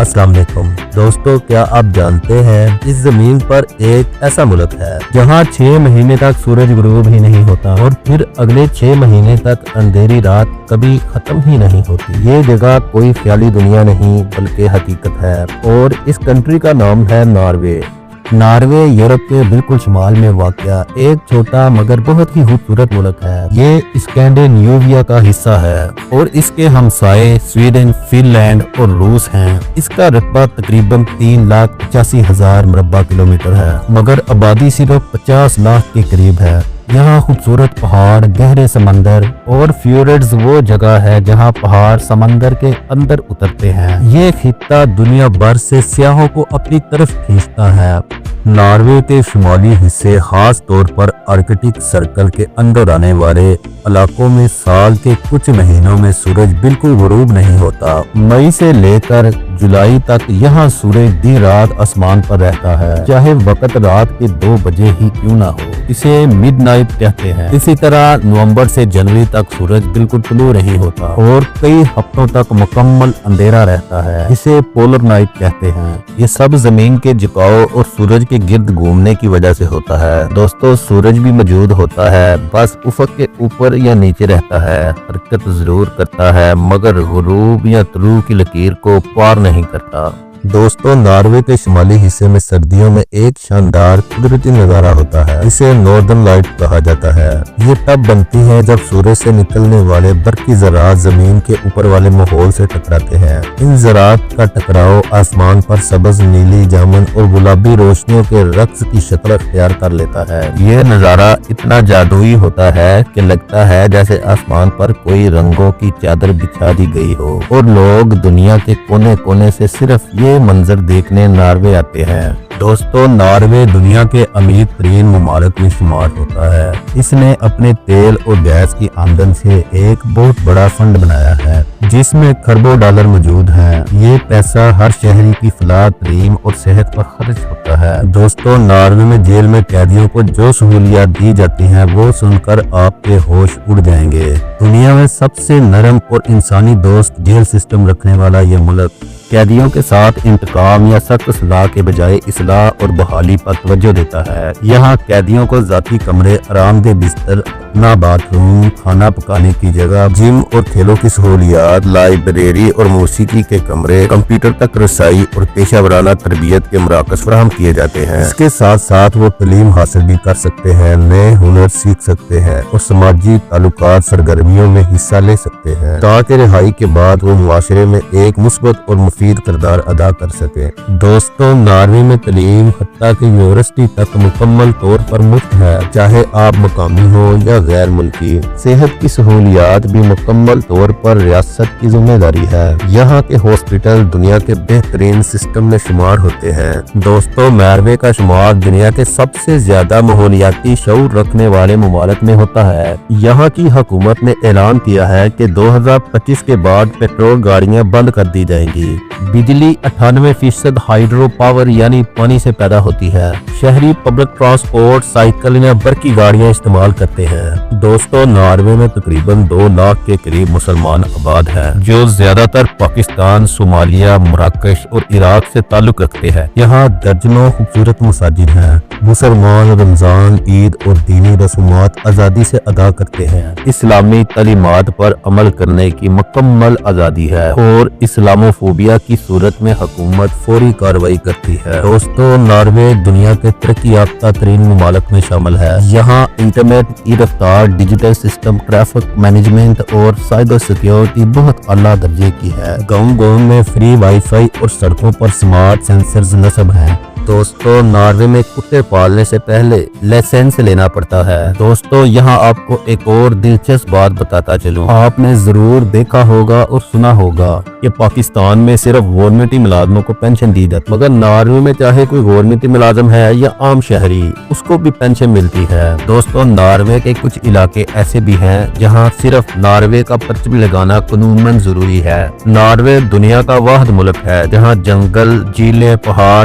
السلام علیکم دوستو، کیا آپ جانتے ہیں اس زمین پر ایک ایسا ملک ہے جہاں 6 مہینے تک سورج غروب ہی نہیں ہوتا اور پھر اگلے 6 مہینے تک اندھیری رات کبھی ختم ہی نہیں ہوتی۔ یہ جگہ کوئی خیالی دنیا نہیں بلکہ حقیقت ہے اور اس کنٹری کا نام ہے ناروے۔ ناروے یورپ کے بالکل شمال میں واقع ایک چھوٹا مگر بہت ہی خوبصورت ملک ہے۔ یہ اسکینڈینیویا کا حصہ ہے اور اس کے ہمسائے سویڈن، فن لینڈ اور روس ہیں۔ اس کا رقبہ تقریباً 3,85,000 مربع کلومیٹر ہے مگر آبادی صرف 50 لاکھ کے قریب ہے۔ یہاں خوبصورت پہاڑ، گہرے سمندر اور فیورڈز وہ جگہ ہے جہاں پہاڑ سمندر کے اندر اترتے ہیں۔ یہ خطہ دنیا بھر سے سیاحوں کو اپنی طرف کھینچتا ہے۔ ناروے کے شمالی حصے خاص طور پر آرکٹک سرکل کے اندر آنے والے علاقوں میں سال کے کچھ مہینوں میں سورج بالکل غروب نہیں ہوتا۔ مئی سے لے کر جولائی تک یہاں سورج دن رات آسمان پر رہتا ہے، چاہے وقت رات کے 2 بجے ہی کیوں نہ ہو۔ اسے مڈ نائٹ کہتے ہیں۔ اسی طرح نومبر سے جنوری تک سورج بالکل طلوع نہیں ہوتا اور کئی ہفتوں تک مکمل اندھیرا رہتا ہے، اسے پولر نائٹ کہتے ہیں۔ یہ سب زمین کے جھکاؤ اور سورج کے گرد گھومنے کی وجہ سے ہوتا ہے۔ دوستو، سورج بھی موجود ہوتا ہے، بس افق کے اوپر یا نیچے رہتا ہے، حرکت ضرور کرتا ہے مگر غروب یا طلوع کی لکیر کو پار نہیں کرتا۔ دوستو، ناروے کے شمالی حصے میں سردیوں میں ایک شاندار قدرتی نظارہ ہوتا ہے، اسے ناردرن لائٹ کہا جاتا ہے۔ یہ تب بنتی ہے جب سورج سے نکلنے والے برقی ذرات زمین کے اوپر والے ماحول سے ٹکراتے ہیں۔ ان ذرات کا ٹکراؤ آسمان پر سبز، نیلی، جامن اور گلابی روشنیوں کے رقص کی شکل اختیار کر لیتا ہے۔ یہ نظارہ اتنا جادوئی ہوتا ہے کہ لگتا ہے جیسے آسمان پر کوئی رنگوں کی چادر بچھا دی گئی ہو اور لوگ دنیا کے کونے کونے سے صرف یہ منظر دیکھنے ناروے آتے ہیں۔ دوستو، ناروے دنیا کے امیر ترین ممالک میں شمار ہوتا ہے۔ اس نے اپنے تیل اور گیس کی آمدن سے ایک بہت بڑا فنڈ بنایا ہے جس میں کھربوں ڈالر موجود ہیں۔ یہ پیسہ ہر شہری کی فلاح، تعلیم اور صحت پر خرچ ہوتا ہے۔ دوستو، ناروے میں جیل میں قیدیوں کو جو سہولیات دی جاتی ہیں وہ سن کر آپ کے ہوش اڑ جائیں گے۔ دنیا میں سب سے نرم اور انسانی دوست جیل سسٹم رکھنے والا یہ ملک قیدیوں کے ساتھ انتقام یا سخت سزا کے بجائے اصلاح اور بحالی پر توجہ دیتا ہے۔ یہاں قیدیوں کو ذاتی کمرے، آرام دہ بستر، اپنا باتھ روم، کھانا پکانے کی جگہ، جم اور کھیلوں کی سہولیات، لائبریری اور موسیقی کے کمرے، کمپیوٹر تک رسائی اور پیشہ ورانہ تربیت کے مراکز فراہم کیے جاتے ہیں۔ اس کے ساتھ ساتھ وہ تعلیم حاصل بھی کر سکتے ہیں، نئے ہنر سیکھ سکتے ہیں اور سماجی تعلقات سرگرمیوں میں حصہ لے سکتے ہیں تاکہ رہائی کے بعد وہ معاشرے میں ایک مثبت اور مفید کردار ادا کر سکے۔ دوستوں، ناروے میں تعلیم حتیٰ کہ یونیورسٹی تک مکمل طور پر مفت ہے، چاہے آپ مقامی ہو یا غیر ملکی۔ صحت کی سہولیات بھی مکمل طور پر ریاست کی ذمہ داری ہے۔ یہاں کے ہاسپٹل دنیا کے بہترین سسٹم میں شمار ہوتے ہیں۔ دوستوں، ناروے کا شمار دنیا کے سب سے زیادہ ماحولیاتی شعور رکھنے والے ممالک میں ہوتا ہے۔ یہاں کی حکومت نے اعلان کیا ہے کہ 2025 کے بعد پیٹرول گاڑیاں بند کر دی جائیں گی۔ بجلی 98% ہائیڈرو پاور یعنی پانی سے پیدا ہوتی ہے۔ شہری پبلک ٹرانسپورٹ، سائیکل یا برقی گاڑیاں استعمال کرتے ہیں۔ دوستو، ناروے میں تقریباً 2 لاکھ کے قریب مسلمان آباد ہیں جو زیادہ تر پاکستان، صومالیہ، مراکش اور عراق سے تعلق رکھتے ہیں۔ یہاں درجنوں خوبصورت مساجد ہیں۔ مسلمان رمضان، عید اور دینی رسومات آزادی سے ادا کرتے ہیں۔ اسلامی تعلیمات پر عمل کرنے کی مکمل آزادی ہے اور اسلاموفوبیا کی صورت میں حکومت فوری کارروائی کرتی ہے۔ دوستو، ناروے دنیا کے ترقی یافتہ ترین ممالک میں شامل ہے۔ یہاں انٹرنیٹ کی رفتار، ڈیجیٹل سسٹم، ٹریفک مینجمنٹ اور سائبر سیکیورٹی بہت اعلیٰ درجے کی ہے۔ گاؤں گاؤں میں فری وائی فائی اور سڑکوں پر سمارٹ سینسرز نصب ہیں۔ دوستو، ناروے میں کتے پالنے سے پہلے لائسنس لینا پڑتا ہے۔ دوستو، یہاں آپ کو ایک اور دلچسپ بات بتاتا چلوں۔ آپ نے ضرور دیکھا ہوگا اور سنا ہوگا کہ پاکستان میں صرف گورنمنٹی ملازموں کو پینشن دی جاتی ہے مگر ناروے میں چاہے کوئی گورنمنٹی ملازم ہے یا عام شہری، اس کو بھی پینشن ملتی ہے۔ دوستو، ناروے کے کچھ علاقے ایسے بھی ہیں جہاں صرف ناروے کا پرچم لگانا قانوناً ضروری ہے۔ ناروے دنیا کا واحد ملک ہے جہاں جنگل، جھیلیں، پہاڑ